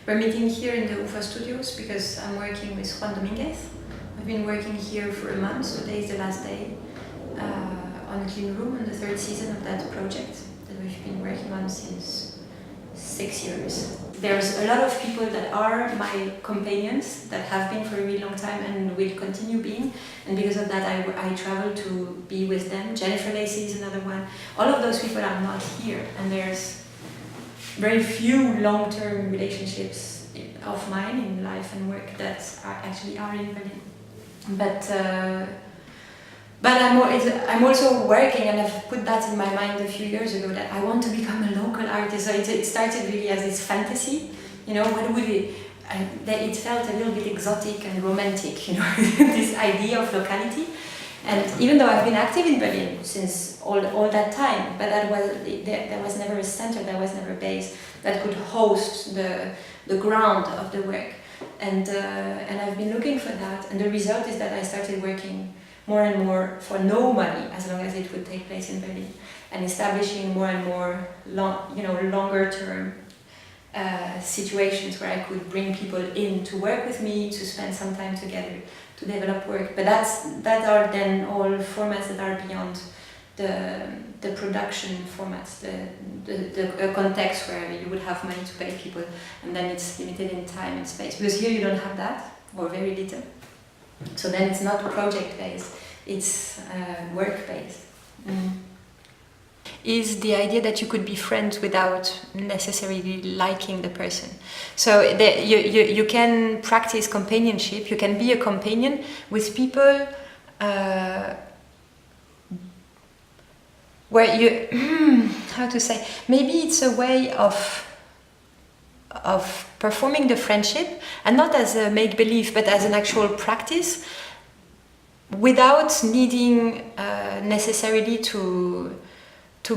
We're meeting here in the UFA studios because I'm working with Juan Dominguez. I've been working here for a month. Today is the last day on a clean room on the third season of that project that we've been working on since 6 years. There's a lot of people that are my companions that have been for a really long time and will continue being, and because of that I travel to be with them. Jennifer Lacey is another one. All of those people are not here, and there's very few long-term relationships of mine in life and work that actually are in Berlin. But I'm also working, and I've put that in my mind a few years ago, that I want to become a local artist. So it started really as this fantasy, you know, what would it felt a little bit exotic and romantic, you know, this idea of locality. And even though I've been active in Berlin since all that time, but there was never a center, there was never a base that could host the ground of the work. And I've been looking for that, and the result is that I started working more and more for no money, as long as it would take place in Berlin, and establishing more and more longer term situations where I could bring people in to work with me, to spend some time together, to develop work. But that are then all formats that are beyond the production formats, the context where you would have money to pay people, and then it's limited in time and space. Because here you don't have that, or very little. So then it's not project-based, it's work-based. Is the idea that you could be friends without necessarily liking the person. So you can practice companionship, you can be a companion with people where you, how to say, maybe it's a way of performing the friendship, and not as a make-believe, but as an actual practice, without needing necessarily to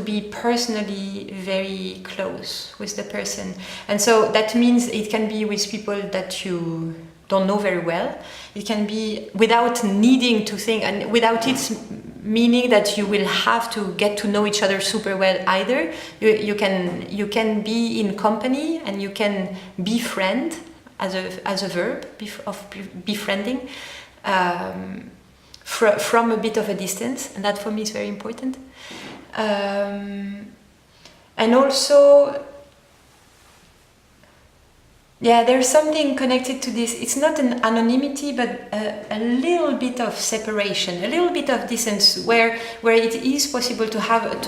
be personally very close with the person. And so that means it can be with people that you don't know very well. It can be without needing to think, and without it meaning that you will have to get to know each other super well either. You can be in company, and you can befriend as a verb of befriending from a bit of a distance, and that for me is very important. And also, yeah, there's something connected to this. It's not an anonymity, but a little bit of separation, a little bit of distance, where it is possible to have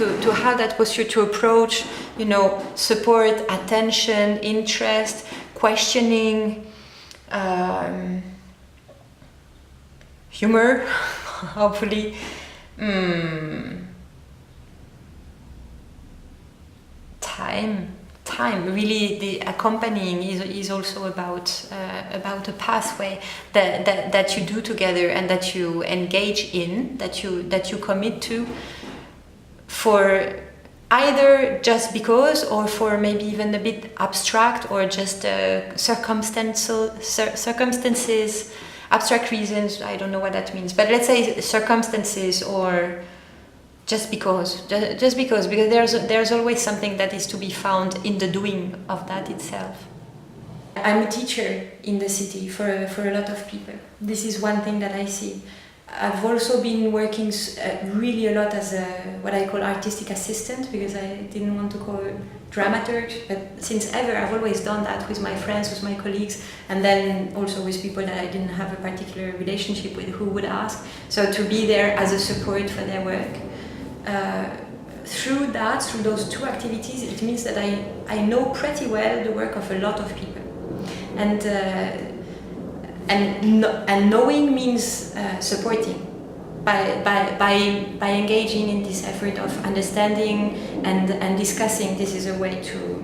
that posture, to approach, you know, support, attention, interest, questioning, humor, hopefully. Time, really, the accompanying is also about a pathway that you do together, and that you engage in, that you commit to, for either just because, or for maybe even a bit abstract, or just circumstances, abstract reasons. I don't know what that means, but let's say circumstances, or just because there's always something that is to be found in the doing of that itself. I'm a teacher in the city for a lot of people. This is one thing that I see. I've also been working really a lot as what I call artistic assistant, because I didn't want to call it dramaturge, but since ever I've always done that with my friends, with my colleagues, and then also with people that I didn't have a particular relationship with who would ask. So to be there as a support for their work. Through those two activities, it means that I know pretty well the work of a lot of people, and knowing means supporting by engaging in this effort of understanding and discussing. This is a way to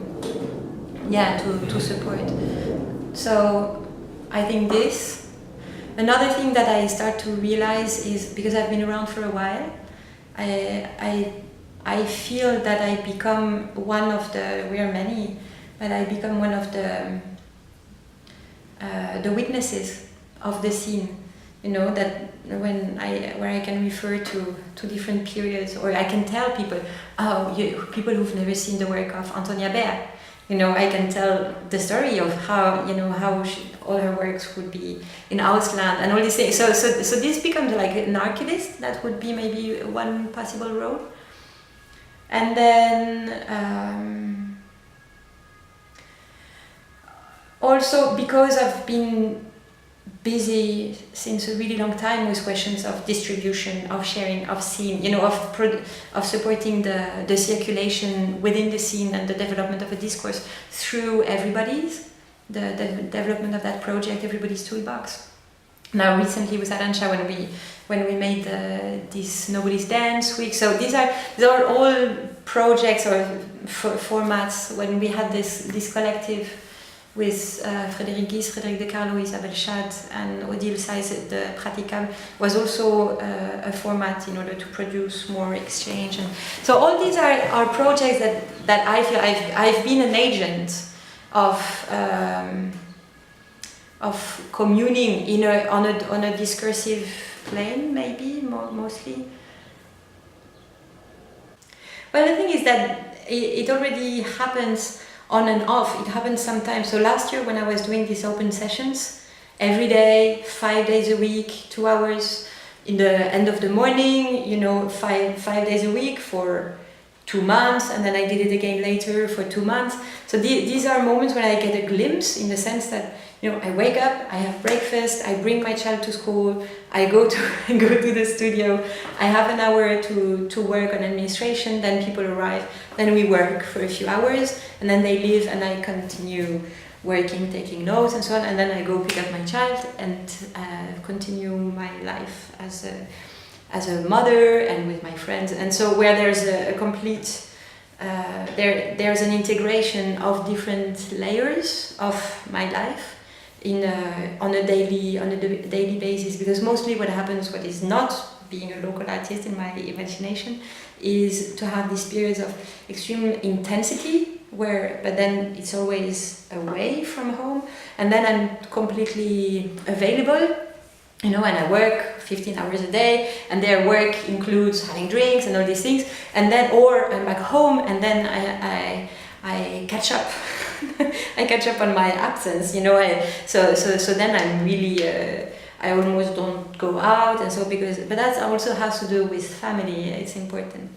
support. So I think this. Another thing that I start to realize is, because I've been around for a while, I feel that I become one of the, we are many, but I become one of the witnesses of the scene. You know, that where I can refer to different periods, or I can tell people, people who've never seen the work of Antonia Baer, You know, I can tell the story of how, you know, how all her works would be in Ausland and all these things. So this becomes like an archivist. That would be maybe one possible role. And then also because I've been busy since a really long time with questions of distribution, of sharing, of scene, you know, of supporting the circulation within the scene and the development of a discourse through the development of that project, Everybody's Toolbox. Now recently with Arancha when we made this Nobody's Dance Week, so these are all projects or formats when we had this collective with Frédéric Guis, Frédéric De Carlo, Isabelle Schad and Odile Saiz, the Praticable, was also a format in order to produce more exchange. And so all these are projects that I feel I've been an agent of communing on a discursive plane, maybe mostly. Well, the thing is that it already happens on and off. It happens sometimes. So last year when I was doing these open sessions, every day, 5 days a week, 2 hours in the end of the morning, you know, five days a week for 2 months, and then I did it again later for 2 months. So these are moments when I get a glimpse, in the sense that, you know, I wake up, I have breakfast, I bring my child to school, I go to the studio, I have an hour to work on administration, then people arrive, then we work for a few hours, and then they leave and I continue working, taking notes and so on, and then I go pick up my child and continue my life as a mother and with my friends. And so where there's a complete there's an integration of different layers of my life on a daily basis, because mostly what happens, what is not being a local artist in my imagination, is to have these periods of extreme intensity but then it's always away from home, and then I'm completely available, you know, and I work 15 hours a day, and their work includes having drinks and all these things, and then, or I'm back home, and then I catch up. I catch up on my absence, you know. So then I'm really, I almost don't go out, and so but that also has to do with family. It's important,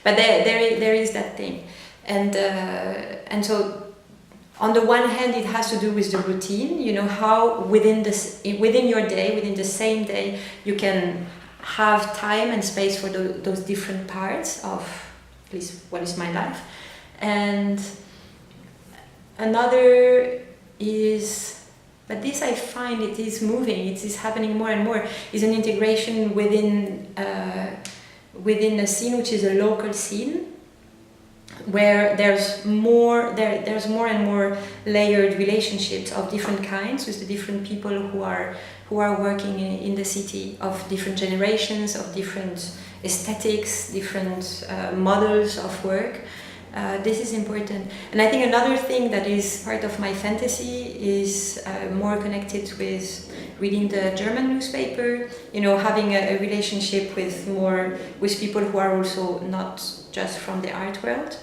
but there is that thing, and so. On the one hand, it has to do with the routine, you know, how within your day, within the same day, you can have time and space for those different parts of at least what is my life. And another is, but this I find it is moving, it is happening more and more, is an integration within a scene which is a local scene, where there's more and more layered relationships of different kinds with the different people who are working in the city, of different generations, of different aesthetics, different models of work. This is important. And I think another thing that is part of my fantasy is more connected with reading the German newspaper, you know, having a relationship with people who are also not just from the art world.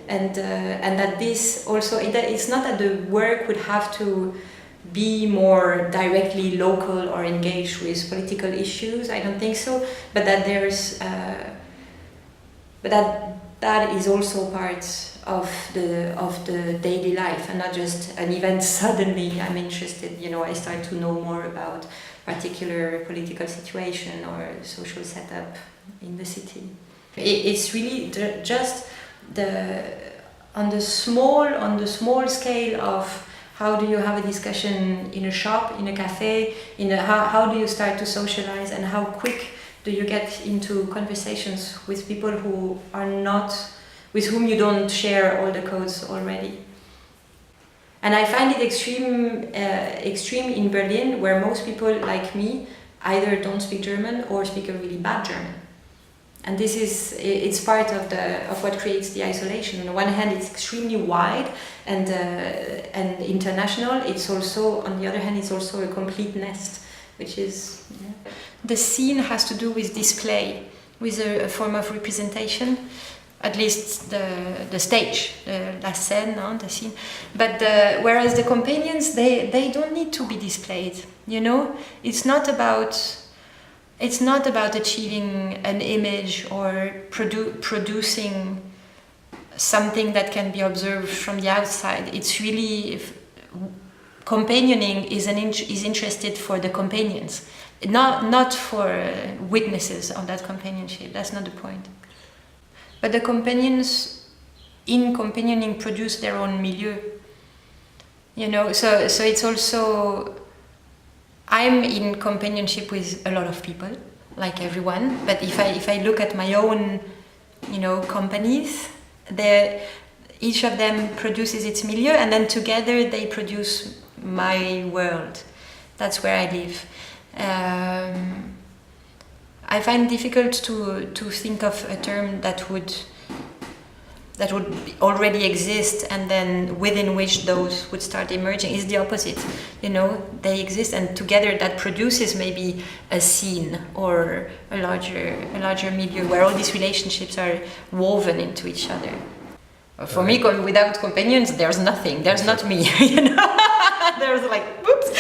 And that this also, it's not that the work would have to be more directly local or engaged with political issues, I don't think so, but that there's, but that is also part of the daily life, and not just an event. Suddenly I'm interested, you know, I start to know more about particular political situation or social setup in the city. It's really just on the small scale of how do you have a discussion in a shop, in a cafe, how do you start to socialize, and how quick do you get into conversations with people who are not, with whom you don't share all the codes already. And I find it extreme in Berlin, where most people like me either don't speak German or speak a really bad German. And it's part of what creates the isolation. On the one hand, it's extremely wide and international. It's also, on the other hand, it's also a complete nest, which is, yeah. The scene has to do with display, with a form of representation. at least the stage, la scène, no? The scene. But whereas the companions, they don't need to be displayed. You know, it's not about achieving an image or producing something that can be observed from the outside. It's really companioning is interested for the companions, not for witnesses of that companionship. That's not the point. But the companions in companioning produce their own milieu. You know, so it's also, I'm in companionship with a lot of people, like everyone. But if I look at my own, you know, companies, each of them produces its milieu, and then together they produce my world. That's where I live. I find it difficult to think of a term that would already exist and then within which those would start emerging. Is the opposite. You know, they exist and together that produces maybe a scene or a larger milieu where all these relationships are woven into each other. For me, without companions, there's nothing. There's not me. You know, there's like, whoops.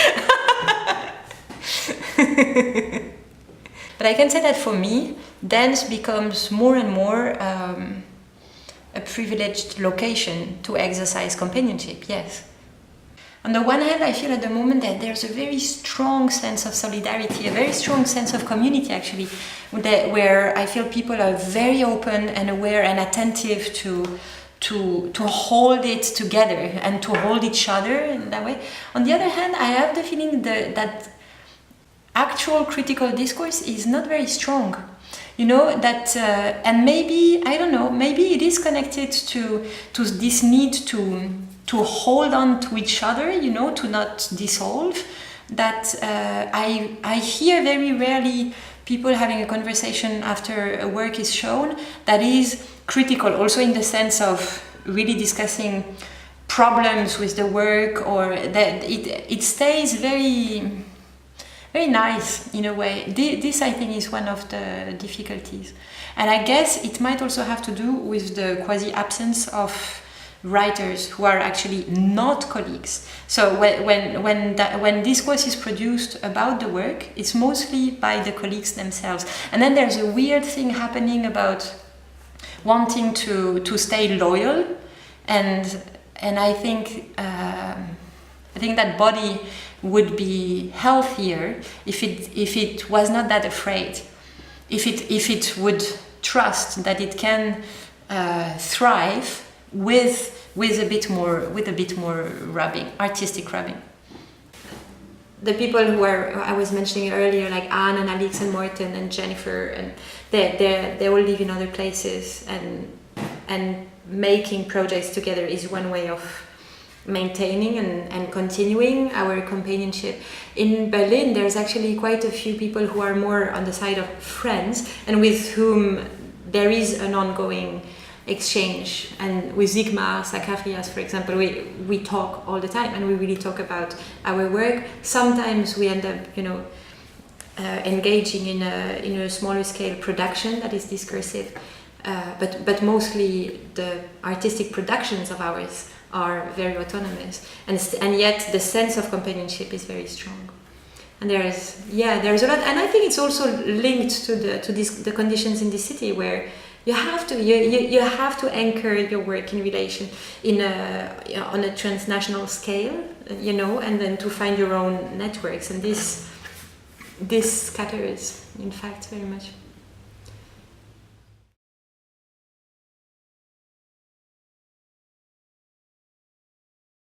But I can say that for me, dance becomes more and more a privileged location to exercise companionship, yes. On the one hand, I feel at the moment that there's a very strong sense of solidarity, a very strong sense of community actually, where I feel people are very open and aware and attentive to hold it together and to hold each other in that way. On the other hand, I have the feeling that actual critical discourse is not very strong. You know, that, and maybe, I don't know, maybe it is connected to this need to hold on to each other, you know, to not dissolve. That I hear very rarely people having a conversation after a work is shown that is critical, also in the sense of really discussing problems with the work, or that it stays very nice in a way. This I think is one of the difficulties, and I guess it might also have to do with the quasi-absence of writers who are actually not colleagues. So when discourse is produced about the work, it's mostly by the colleagues themselves, and then there's a weird thing happening about wanting to stay loyal, and I think that body would be healthier if it was not that afraid, if it would trust that it can thrive with a bit more rubbing, artistic rubbing. The people who I was mentioning earlier, like Anne and Alix and Morten and Jennifer, and they all live in other places, and making projects together is one way of maintaining and continuing our companionship. In Berlin, there's actually quite a few people who are more on the side of friends and with whom there is an ongoing exchange. And with Sigmar Zacharias, for example, we talk all the time, and we really talk about our work. Sometimes we end up, you know, engaging in a smaller scale production that is discursive, but mostly the artistic productions of ours are very autonomous, and yet the sense of companionship is very strong. And there's a lot, and I think it's also linked to the conditions in the city where you have to anchor your work in relation on a transnational scale, you know, and then to find your own networks, and this scatters, in fact, very much.